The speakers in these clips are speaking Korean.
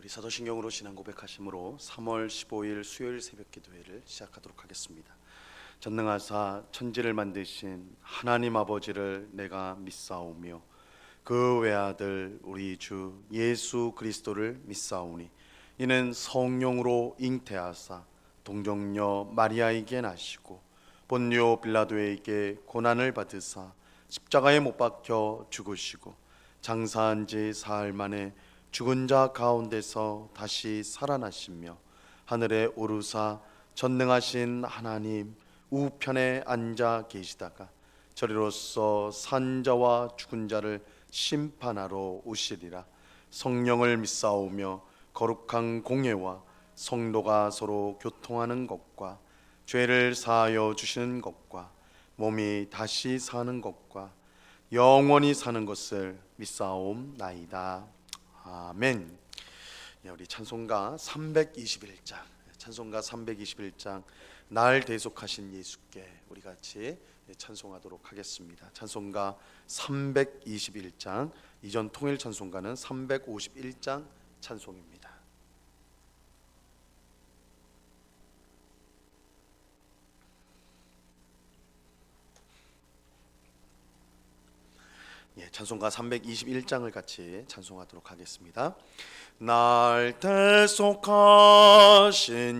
사도신경으로 신앙 고백하심으로 3월 15일 수요일 새벽 기도회를 시작하도록 하겠습니다. 전능하사 천지를 만드신 하나님 아버지를 내가 믿사오며 그 외아들 우리 주 예수 그리스도를 믿사오니 이는 성령으로 잉태하사 동정녀 마리아에게 나시고 본요 빌라도에게 고난을 받으사 십자가에 못 박혀 죽으시고 장사한 지 사흘 만에 죽은 자 가운데서 다시 살아나시며 하늘에 오르사 전능하신 하나님 우편에 앉아 계시다가 저리로서 산 자와 죽은 자를 심판하러 오시리라. 성령을 믿사오며 거룩한 공예와 성도가 서로 교통하는 것과 죄를 사하여 주시는 것과 몸이 다시 사는 것과 영원히 사는 것을 믿사옵나이다. 아멘. 우리 찬송가 321장 날 대속하신 예수께 우리 같이 찬송하도록 하겠습니다. 찬송가 321장, 이전 통일 찬송가는 351장 찬송입니다. 찬송가 321장을 같이 찬송하도록 하겠습니다. 날 대속하신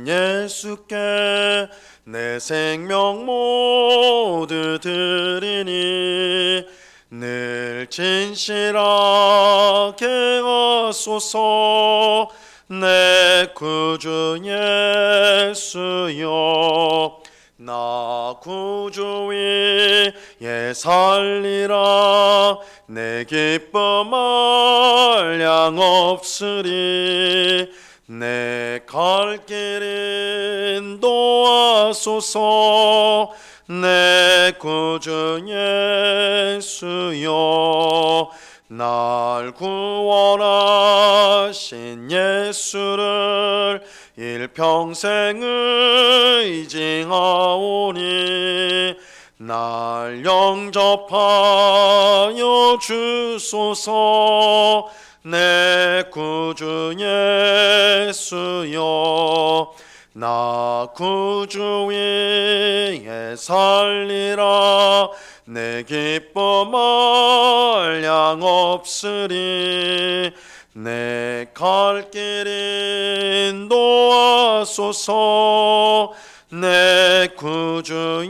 예수께 내 생명 모두 드리니 늘 진실하게 하소서. 내 구주 예수여 나 구주 위에 살리라. 내 기쁨 한량 없으리. 내 갈 길 인도하소서. 내 구주 예수여 날 구원하신 예수를 일평생 의지하오니 날 영접하여 주소서. 내 구주 예수여 나 구주 위에 살리라. 내 기쁨 한량 없으리. 내 갈 길 인도하소서. 내 구주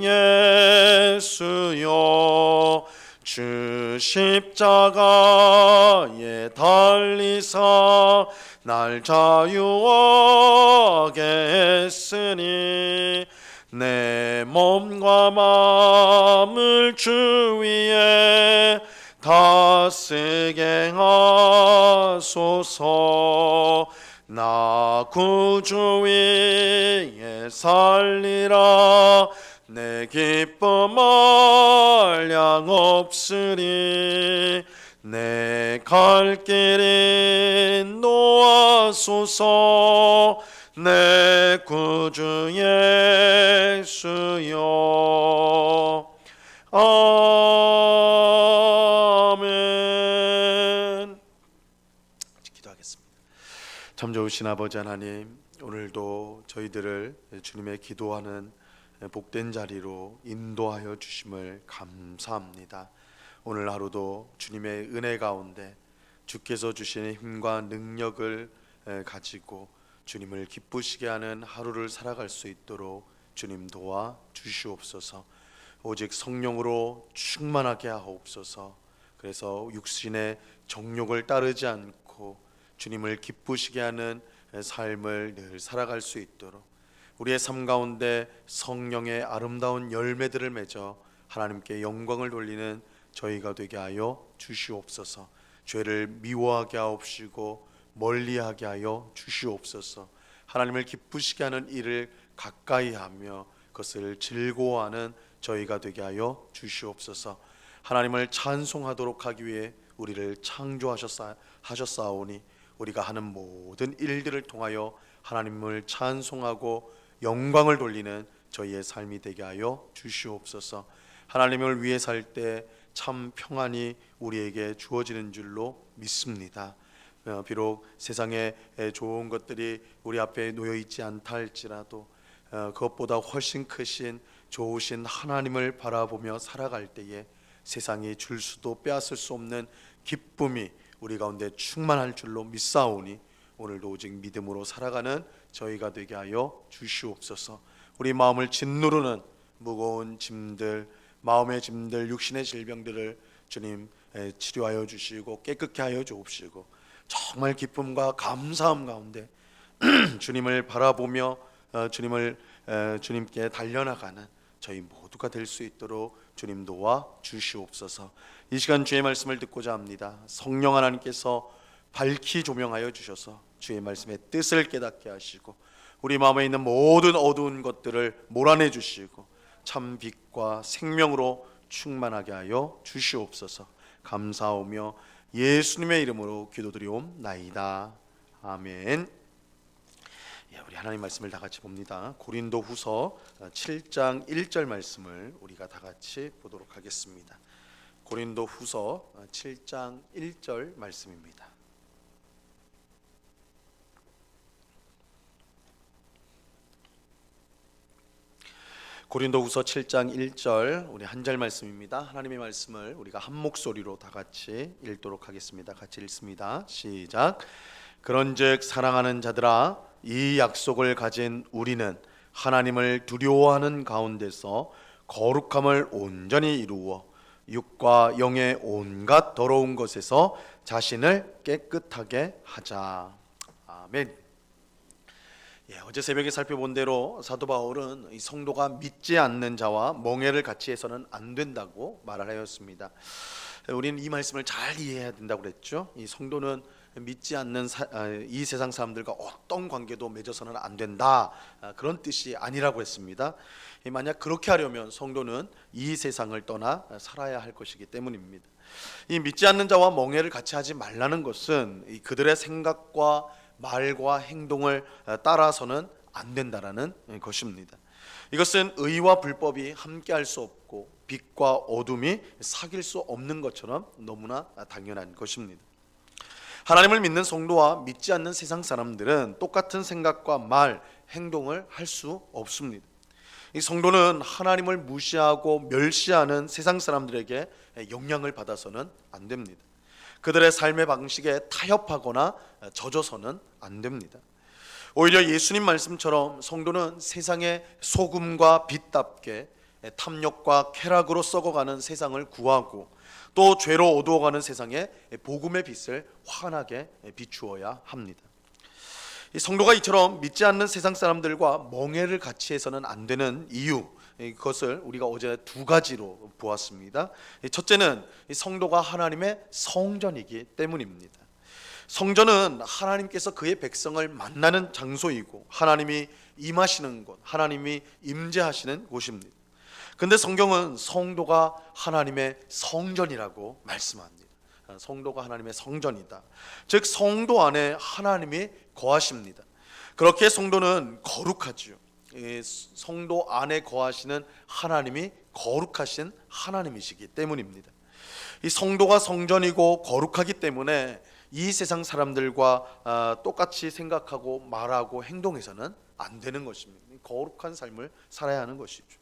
예수여 주 십자가에 달리사 날 자유하게 했으니 내 몸과 마음을 주 위에 다스게 하소서. 나 구주 위에 살리라. 내 기쁨 한량 없으리. 내 갈 길 인도하소서. 내 구주 예수여 아멘. 기도하겠습니다. 참 좋으신 아버지 하나님, 오늘도 저희들을 주님의 기도하는 복된 자리로 인도하여 주심을 감사합니다. 오늘 하루도 주님의 은혜 가운데 주께서 주시는 힘과 능력을 가지고 주님을 기쁘시게 하는 하루를 살아갈 수 있도록 주님 도와 주시옵소서. 오직 성령으로 충만하게 하옵소서. 그래서 육신의 정욕을 따르지 않고 주님을 기쁘시게 하는 삶을 늘 살아갈 수 있도록 우리의 삶 가운데 성령의 아름다운 열매들을 맺어 하나님께 영광을 돌리는 저희가 되게 하여 주시옵소서. 죄를 미워하게 하옵시고 멀리하게 하여 주시옵소서. 하나님을 기쁘시게 하는 일을 가까이 하며 그것을 즐거워하는 저희가 되게 하여 주시옵소서. 하나님을 찬송하도록 하기 위해 우리를 창조하셨사오니 우리가 하는 모든 일들을 통하여 하나님을 찬송하고 영광을 돌리는 저희의 삶이 되게 하여 주시옵소서. 하나님을 위해 살 때 참 평안이 우리에게 주어지는 줄로 믿습니다. 비록 세상에 좋은 것들이 우리 앞에 놓여 있지 않다 할지라도 그것보다 훨씬 크신 좋으신 하나님을 바라보며 살아갈 때에 세상이 줄 수도 빼앗을 수 없는 기쁨이 우리 가운데 충만할 줄로 믿사오니 오늘도 오직 믿음으로 살아가는 저희가 되게 하여 주시옵소서. 우리 마음을 짓누르는 무거운 짐들, 마음의 짐들, 육신의 질병들을 주님 치료하여 주시고 깨끗게 하여 주옵시고 정말 기쁨과 감사함 가운데 주님을 바라보며 주님께 달려나가는 저희 모두가 될 수 있도록 주님 도와 주시옵소서. 이 시간 주의 말씀을 듣고자 합니다. 성령 하나님께서 밝히 조명하여 주셔서 주의 말씀의 뜻을 깨닫게 하시고 우리 마음에 있는 모든 어두운 것들을 몰아내 주시고 참 빛과 생명으로 충만하게 하여 주시옵소서. 감사하며 예수님의 이름으로 기도드리옵나이다. 아멘. 우리 하나님 말씀을 다 같이 봅니다. 고린도후서 7장 1절 말씀을 우리가 다 같이 보도록 하겠습니다. 고린도후서 7장 1절 말씀입니다. 고린도후서 7장 1절 우리 한 절 말씀입니다. 하나님의 말씀을 우리가 한 목소리로 다 같이 읽도록 하겠습니다. 같이 읽습니다. 시작. 그런즉 사랑하는 자들아 이 약속을 가진 우리는 하나님을 두려워하는 가운데서 거룩함을 온전히 이루어 육과 영의 온갖 더러운 것에서 자신을 깨끗하게 하자. 아멘. 어제 새벽에 살펴본 대로 사도 바울은 이 성도가 믿지 않는 자와 멍해를 같이 해서는 안 된다고 말을 하였습니다. 우리는 이 말씀을 잘 이해해야 된다고 그랬죠. 이 성도는 믿지 않는 이 세상 사람들과 어떤 관계도 맺어서는 안 된다, 그런 뜻이 아니라고 했습니다. 만약 그렇게 하려면 성도는 이 세상을 떠나 살아야 할 것이기 때문입니다. 이 믿지 않는 자와 멍해를 같이 하지 말라는 것은 그들의 생각과 말과 행동을 따라서는 안 된다라는 것입니다. 이것은 의와 불법이 함께할 수 없고 빛과 어둠이 사귈 수 없는 것처럼 너무나 당연한 것입니다. 하나님을 믿는 성도와 믿지 않는 세상 사람들은 똑같은 생각과 말, 행동을 할 수 없습니다. 이 성도는 하나님을 무시하고 멸시하는 세상 사람들에게 영향을 받아서는 안 됩니다. 그들의 삶의 방식에 타협하거나 젖어서는 안 됩니다. 오히려 예수님 말씀처럼 성도는 세상의 소금과 빛답게 탐욕과 쾌락으로 썩어가는 세상을 구하고 또 죄로 어두워가는 세상에 복음의 빛을 환하게 비추어야 합니다. 이 성도가 이처럼 믿지 않는 세상 사람들과 멍해를 같이 해서는 안 되는 이유, 그것을 우리가 어제 두 가지로 보았습니다. 첫째는 성도가 하나님의 성전이기 때문입니다. 성전은 하나님께서 그의 백성을 만나는 장소이고 하나님이 임하시는 곳, 하나님이 임재하시는 곳입니다. 근데 성경은 성도가 하나님의 성전이라고 말씀합니다. 성도가 하나님의 성전이다. 즉 성도 안에 하나님이 거하십니다. 그렇게 성도는 거룩하지요. 성도 안에 거하시는 하나님이 거룩하신 하나님이시기 때문입니다. 이 성도가 성전이고 거룩하기 때문에 이 세상 사람들과 똑같이 생각하고 말하고 행동해서는 안 되는 것입니다. 거룩한 삶을 살아야 하는 것이죠.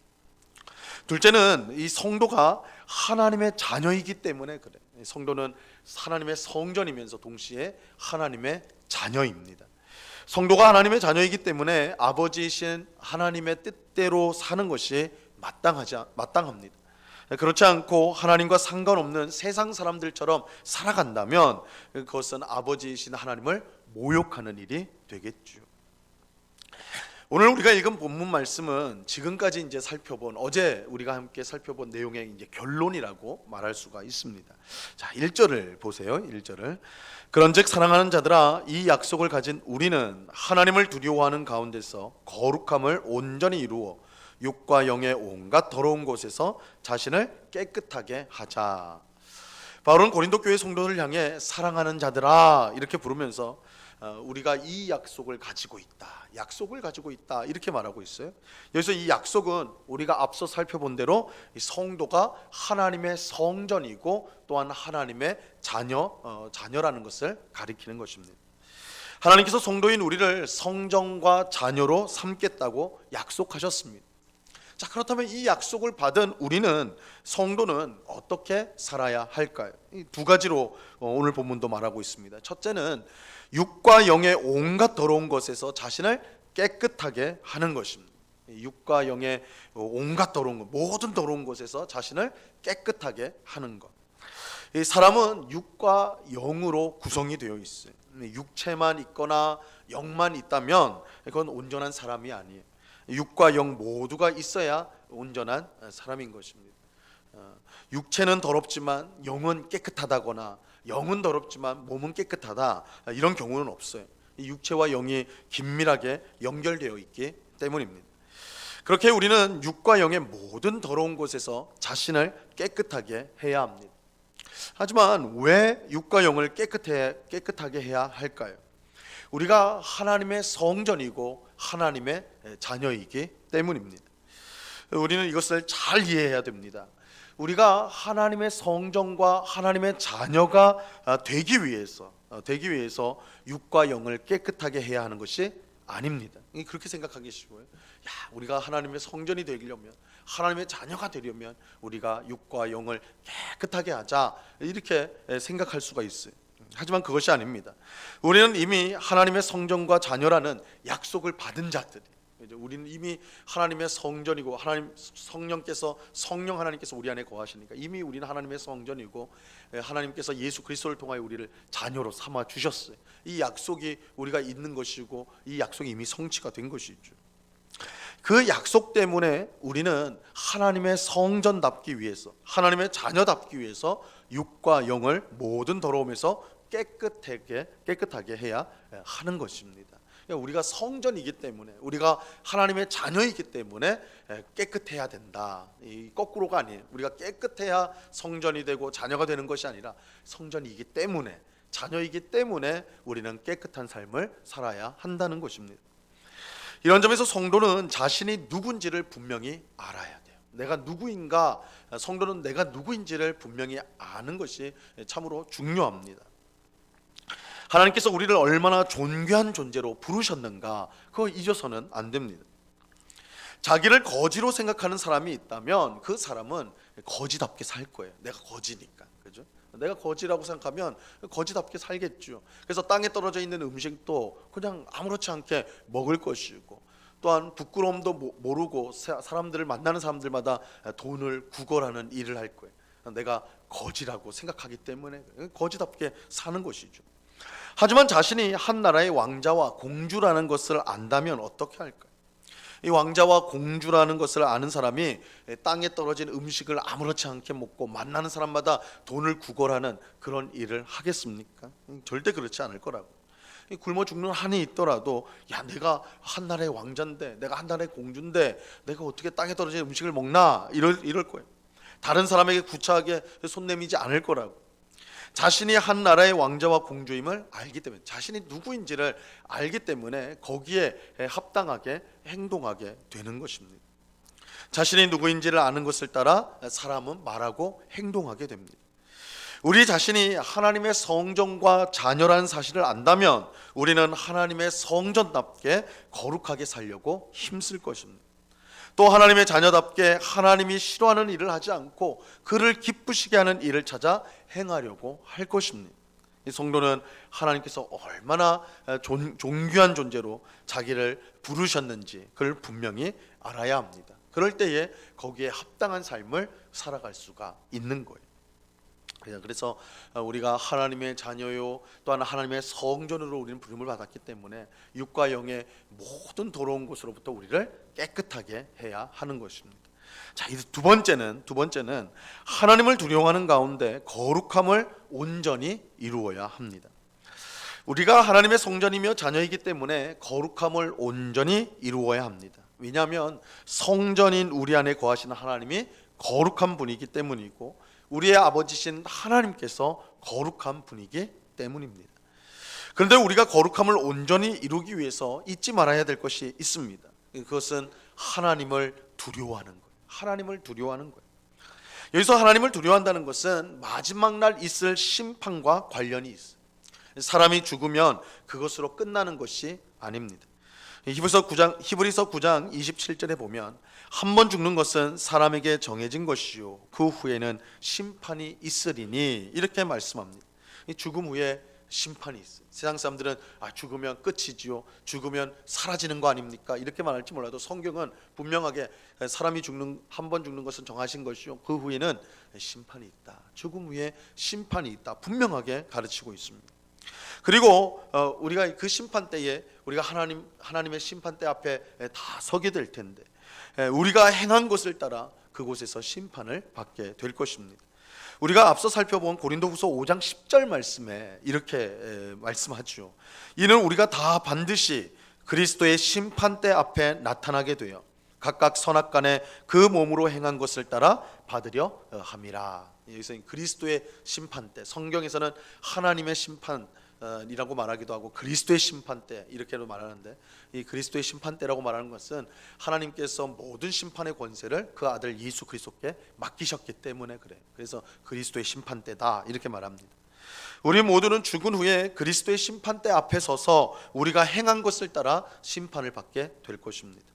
둘째는 이 성도가 하나님의 자녀이기 때문에 그래. 성도는 하나님의 성전이면서 동시에 하나님의 자녀입니다. 성도가 하나님의 자녀이기 때문에 아버지이신 하나님의 뜻대로 사는 것이 마땅합니다. 그렇지 않고 하나님과 상관없는 세상 사람들처럼 살아간다면 그것은 아버지이신 하나님을 모욕하는 일이 되겠죠. 오늘 우리가 읽은 본문 말씀은 지금까지 이제 어제 우리가 함께 살펴본 내용의 이제 결론이라고 말할 수가 있습니다. 자, 1절을 보세요. 1절을. 그런즉 사랑하는 자들아 이 약속을 가진 우리는 하나님을 두려워하는 가운데서 거룩함을 온전히 이루어 육과 영의 온갖 더러운 곳에서 자신을 깨끗하게 하자. 바울은 고린도 교회 성도를 향해 사랑하는 자들아 이렇게 부르면서 우리가 이 약속을 가지고 있다. 약속을 가지고 있다. 이렇게 말하고 있어요. 여기서 이 약속은 우리가 앞서 살펴본 대로 이 성도가 하나님의 성전이고 또한 하나님의 자녀라는 것을 가리키는 것입니다. 하나님께서 성도인 우리를 성전과 자녀로 삼겠다고 약속하셨습니다. 자, 그렇다면 이 약속을 받은 우리는, 성도는 어떻게 살아야 할까요? 이 두 가지로 오늘 본문도 말하고 있습니다. 첫째는 육과 영의 온갖 더러운 것에서 자신을 깨끗하게 하는 것입니다. 육과 영의 온갖 더러운 것, 모든 더러운 것에서 자신을 깨끗하게 하는 것. 이 사람은 육과 영으로 구성이 되어 있어요. 육체만 있거나 영만 있다면 그건 온전한 사람이 아니에요. 육과 영 모두가 있어야 온전한 사람인 것입니다. 육체는 더럽지만 영은 깨끗하다거나 영은 더럽지만 몸은 깨끗하다, 이런 경우는 없어요. 육체와 영이 긴밀하게 연결되어 있기 때문입니다. 그렇게 우리는 육과 영의 모든 더러운 곳에서 자신을 깨끗하게 해야 합니다. 하지만 왜 육과 영을 깨끗하게 해야 할까요? 우리가 하나님의 성전이고 하나님의 자녀이기 때문입니다. 우리는 이것을 잘 이해해야 됩니다. 우리가 하나님의 성전과 하나님의 자녀가 되기 위해서 육과 영을 깨끗하게 해야 하는 것이 아닙니다. 그렇게 생각하기 쉬워요. 우리가 하나님의 성전이 되려면, 하나님의 자녀가 되려면 우리가 육과 영을 깨끗하게 하자, 이렇게 생각할 수가 있어요. 하지만 그것이 아닙니다. 우리는 이미 하나님의 성전과 자녀라는 약속을 받은 자들이, 우리는 이미 하나님의 성전이고 성령 하나님께서 우리 안에 거하시니까 이미 우리는 하나님의 성전이고 하나님께서 예수 그리스도를 통하여 우리를 자녀로 삼아 주셨어요. 이 약속이 우리가 있는 것이고 이 약속이 이미 성취가 된 것이죠. 그 약속 때문에 우리는 하나님의 성전답기 위해서, 하나님의 자녀답기 위해서 육과 영을 모든 더러움에서 깨끗하게 해야 하는 것입니다. 우리가 성전이기 때문에, 우리가 하나님의 자녀이기 때문에 깨끗해야 된다. 거꾸로가 아니에요. 우리가 깨끗해야 성전이 되고 자녀가 되는 것이 아니라 성전이기 때문에, 자녀이기 때문에 우리는 깨끗한 삶을 살아야 한다는 것입니다. 이런 점에서 성도는 자신이 누군지를 분명히 알아야 돼요. 내가 누구인가, 성도는 내가 누구인지를 분명히 아는 것이 참으로 중요합니다. 하나님께서 우리를 얼마나 존귀한 존재로 부르셨는가, 그거 잊어서는 안 됩니다. 자기를 거지로 생각하는 사람이 있다면 그 사람은 거지답게 살 거예요. 내가 거지니까, 그죠? 내가 거지라고 생각하면 거지답게 살겠죠. 그래서 땅에 떨어져 있는 음식도 그냥 아무렇지 않게 먹을 것이고, 또한 부끄러움도 모르고 사람들을 만나는 사람들마다 돈을 구걸하는 일을 할 거예요. 내가 거지라고 생각하기 때문에 거지답게 사는 것이죠. 하지만 자신이 한 나라의 왕자와 공주라는 것을 안다면 어떻게 할까요? 이 왕자와 공주라는 것을 아는 사람이 땅에 떨어진 음식을 아무렇지 않게 먹고 만나는 사람마다 돈을 구걸하는 그런 일을 하겠습니까? 절대 그렇지 않을 거라고. 굶어 죽는 한이 있더라도, 내가 한 나라의 왕자인데, 내가 한 나라의 공주인데 내가 어떻게 땅에 떨어진 음식을 먹나, 이럴 거예요. 다른 사람에게 구차하게 손 내미지 않을 거라고. 자신이 한 나라의 왕자와 공주임을 알기 때문에, 자신이 누구인지를 알기 때문에 거기에 합당하게 행동하게 되는 것입니다. 자신이 누구인지를 아는 것을 따라 사람은 말하고 행동하게 됩니다. 우리 자신이 하나님의 성전과 자녀라는 사실을 안다면 우리는 하나님의 성전답게 거룩하게 살려고 힘쓸 것입니다. 또 하나님의 자녀답게 하나님이 싫어하는 일을 하지 않고 그를 기쁘시게 하는 일을 찾아 행하려고 할 것입니다. 이 성도는 하나님께서 얼마나 존귀한 존재로 자기를 부르셨는지 그걸 분명히 알아야 합니다. 그럴 때에 거기에 합당한 삶을 살아갈 수가 있는 거예요. 그래서 우리가 하나님의 자녀요, 또한 하나님의 성전으로 우리는 부름을 받았기 때문에 육과 영의 모든 더러운 것으로부터 우리를 깨끗하게 해야 하는 것입니다. 자, 이제 두 번째는 하나님을 두려워하는 가운데 거룩함을 온전히 이루어야 합니다. 우리가 하나님의 성전이며 자녀이기 때문에 거룩함을 온전히 이루어야 합니다. 왜냐하면 성전인 우리 안에 거하시는 하나님이 거룩한 분이기 때문이고 우리의 아버지신 하나님께서 거룩한 분이기 때문입니다. 그런데 우리가 거룩함을 온전히 이루기 위해서 잊지 말아야 될 것이 있습니다. 그것은 하나님을 두려워하는 거예요. 하나님을 두려워하는 거예요. 여기서 하나님을 두려워한다는 것은 마지막 날 있을 심판과 관련이 있어요. 사람이 죽으면 그것으로 끝나는 것이 아닙니다. 히브리서 9장 27절에 보면 한 번 죽는 것은 사람에게 정해진 것이요 그 후에는 심판이 있으리니 이렇게 말씀합니다. 죽음 후에 심판이 있어요. 세상 사람들은 죽으면 끝이지요, 죽으면 사라지는 거 아닙니까? 이렇게 말할지 몰라도 성경은 분명하게 사람이 한 번 죽는 것은 정하신 것이요 그 후에는 심판이 있다, 죽음 후에 심판이 있다 분명하게 가르치고 있습니다. 그리고 우리가 그 심판 때에 우리가 하나님의 심판 때 앞에 다 서게 될 텐데 우리가 행한 것을 따라 그곳에서 심판을 받게 될 것입니다. 우리가 앞서 살펴본 고린도후서 5장 10절 말씀에 이렇게 말씀하죠. 이는 우리가 다 반드시 그리스도의 심판대 앞에 나타나게 되어 각각 선악간에 그 몸으로 행한 것을 따라 받으려 함이라. 여기서 그리스도의 심판대, 성경에서는 하나님의 심판이라고 말하기도 하고 그리스도의 심판대 이렇게도 말하는데, 이 그리스도의 심판대라고 말하는 것은 하나님께서 모든 심판의 권세를 그 아들 예수 그리스도께 맡기셨기 때문에 그래요. 그래서 그리스도의 심판대다 이렇게 말합니다. 우리 모두는 죽은 후에 그리스도의 심판대 앞에 서서 우리가 행한 것을 따라 심판을 받게 될 것입니다.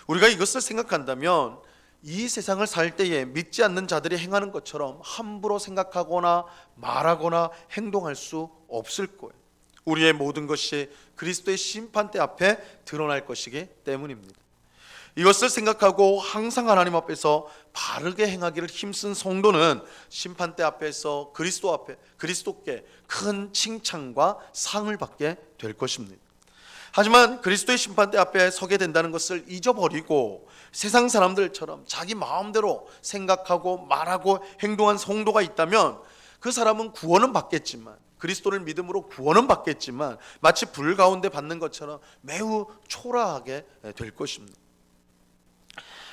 우리가 이것을 생각한다면 이 세상을 살 때에 믿지 않는 자들이 행하는 것처럼 함부로 생각하거나 말하거나 행동할 수 없을 거예요. 우리의 모든 것이 그리스도의 심판대 앞에 드러날 것이기 때문입니다. 이것을 생각하고 항상 하나님 앞에서 바르게 행하기를 힘쓴 성도는 심판대 앞에서 그리스도께 큰 칭찬과 상을 받게 될 것입니다. 하지만 그리스도의 심판대 앞에 서게 된다는 것을 잊어버리고 세상 사람들처럼 자기 마음대로 생각하고 말하고 행동한 성도가 있다면 그 사람은 구원은 받겠지만, 그리스도를 믿음으로 구원은 받겠지만 마치 불 가운데 받는 것처럼 매우 초라하게 될 것입니다.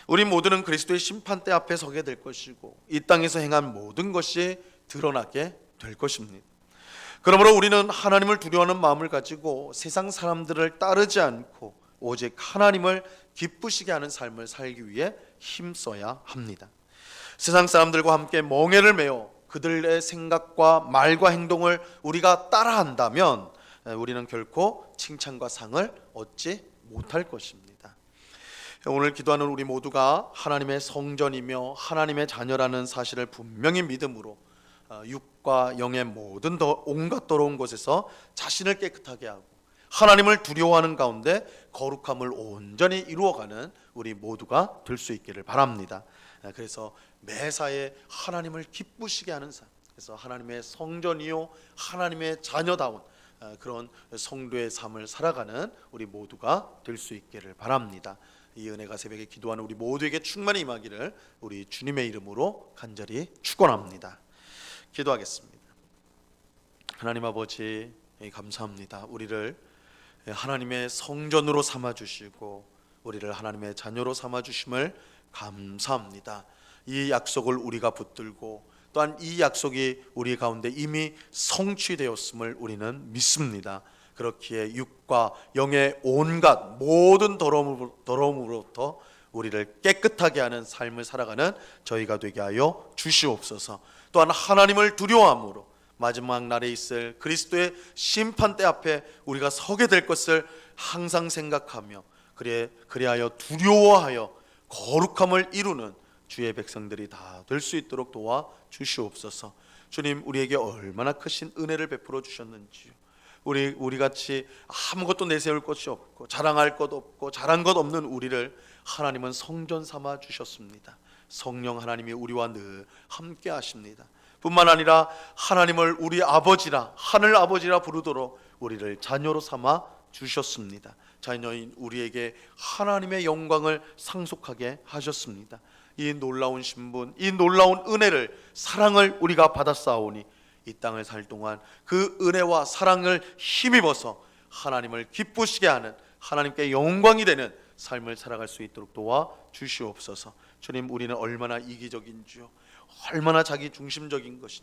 우리 모두는 그리스도의 심판대 앞에 서게 될 것이고 이 땅에서 행한 모든 것이 드러나게 될 것입니다. 그러므로 우리는 하나님을 두려워하는 마음을 가지고 세상 사람들을 따르지 않고 오직 하나님을 기쁘시게 하는 삶을 살기 위해 힘써야 합니다. 세상 사람들과 함께 멍에를 메어 그들의 생각과 말과 행동을 우리가 따라한다면 우리는 결코 칭찬과 상을 얻지 못할 것입니다. 오늘 기도하는 우리 모두가 하나님의 성전이며 하나님의 자녀라는 사실을 분명히 믿음으로 육과 영의 모든 온갖 더러운 곳에서 자신을 깨끗하게 하고 하나님을 두려워하는 가운데 거룩함을 온전히 이루어가는 우리 모두가 될 수 있기를 바랍니다. 그래서 매사에 하나님을 기쁘시게 하는 삶, 그래서 하나님의 성전이요 하나님의 자녀다운 그런 성도의 삶을 살아가는 우리 모두가 될 수 있기를 바랍니다. 이 은혜가 새벽에 기도하는 우리 모두에게 충만히 임하기를 우리 주님의 이름으로 간절히 축원합니다. 기도하겠습니다. 하나님 아버지, 감사합니다. 우리를 하나님의 성전으로 삼아주시고 우리를 하나님의 자녀로 삼아주심을 감사합니다. 이 약속을 우리가 붙들고 또한 이 약속이 우리 가운데 이미 성취되었음을 우리는 믿습니다. 그렇기에 육과 영의 온갖 모든 더러움으로부터 우리를 깨끗하게 하는 삶을 살아가는 저희가 되게 하여 주시옵소서. 또한 하나님을 두려워함으로 마지막 날에 있을 그리스도의 심판대 앞에 우리가 서게 될 것을 항상 생각하며 그리하여 두려워하여 거룩함을 이루는 주의 백성들이 다 될 수 있도록 도와 주시옵소서. 주님, 우리에게 얼마나 크신 은혜를 베풀어 주셨는지요. 우리 같이 아무것도 내세울 것이 없고 자랑할 것 없고 잘한 것 없는 우리를 하나님은 성전 삼아 주셨습니다. 성령 하나님이 우리와 늘 함께 하십니다. 뿐만 아니라 하나님을 우리 아버지라, 하늘 아버지라 부르도록 우리를 자녀로 삼아 주셨습니다. 자녀인 우리에게 하나님의 영광을 상속하게 하셨습니다. 이 놀라운 신분, 이 놀라운 은혜를, 사랑을 우리가 받았사오니 이 땅을 살 동안 그 은혜와 사랑을 힘입어서 하나님을 기쁘시게 하는, 하나님께 영광이 되는 삶을 살아갈 수 있도록 도와 주시옵소서. 주님, 우리는 얼마나 이기적인지요, 얼마나 자기 중심적인지요.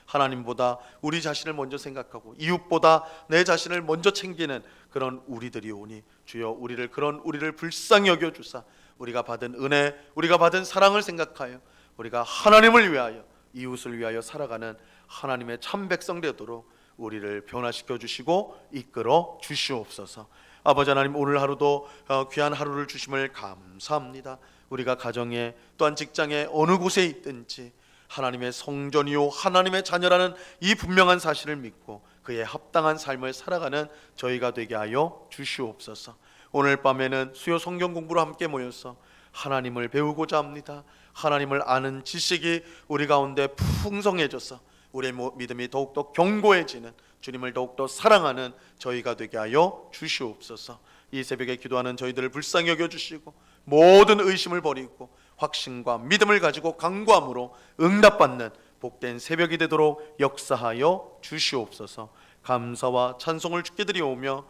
하나님보다 우리 자신을 먼저 생각하고 이웃보다 내 자신을 먼저 챙기는 그런 우리들이 오니 주여 우리를 불쌍히 여겨 주사 우리가 받은 은혜, 우리가 받은 사랑을 생각하여 우리가 하나님을 위하여 이웃을 위하여 살아가는 하나님의 참 백성 되도록 우리를 변화시켜 주시고 이끌어 주시옵소서. 아버지 하나님, 오늘 하루도 귀한 하루를 주심을 감사합니다. 우리가 가정에 또한 직장에 어느 곳에 있든지 하나님의 성전이요 하나님의 자녀라는 이 분명한 사실을 믿고 그에 합당한 삶을 살아가는 저희가 되게 하여 주시옵소서. 오늘 밤에는 수요 성경 공부로 함께 모여서 하나님을 배우고자 합니다. 하나님을 아는 지식이 우리 가운데 풍성해져서 우리의 믿음이 더욱더 견고해지는, 주님을 더욱더 사랑하는 저희가 되게 하여 주시옵소서. 이 새벽에 기도하는 저희들을 불쌍히 여겨주시고 모든 의심을 버리고 확신과 믿음을 가지고 간구함으로 응답받는 복된 새벽이 되도록 역사하여 주시옵소서. 감사와 찬송을 주께 드리오며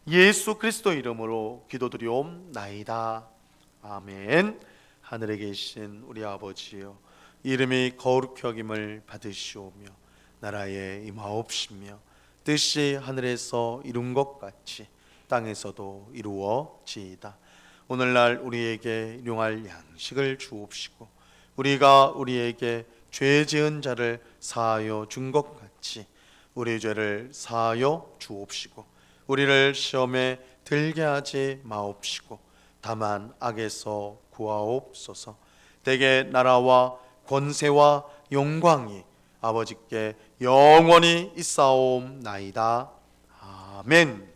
예수 그리스도 이름으로 기도드리옵나이다. 아멘. 하늘에 계신 우리 아버지여, 이름이 거룩히 여김을 받으시오며 나라에 임하옵시며 뜻이 하늘에서 이룬 것 같이 땅에서도 이루어지이다. 오늘날 우리에게 일용할 양식을 주옵시고 우리가 우리에게 죄 지은 자를 사하여 준 것 같이 우리 죄를 사하여 주옵시고 우리를 시험에 들게 하지 마옵시고 다만 악에서 구하옵소서. 대개 나라와 권세와 영광이 아버지께 영원히 있사옵나이다. 아멘.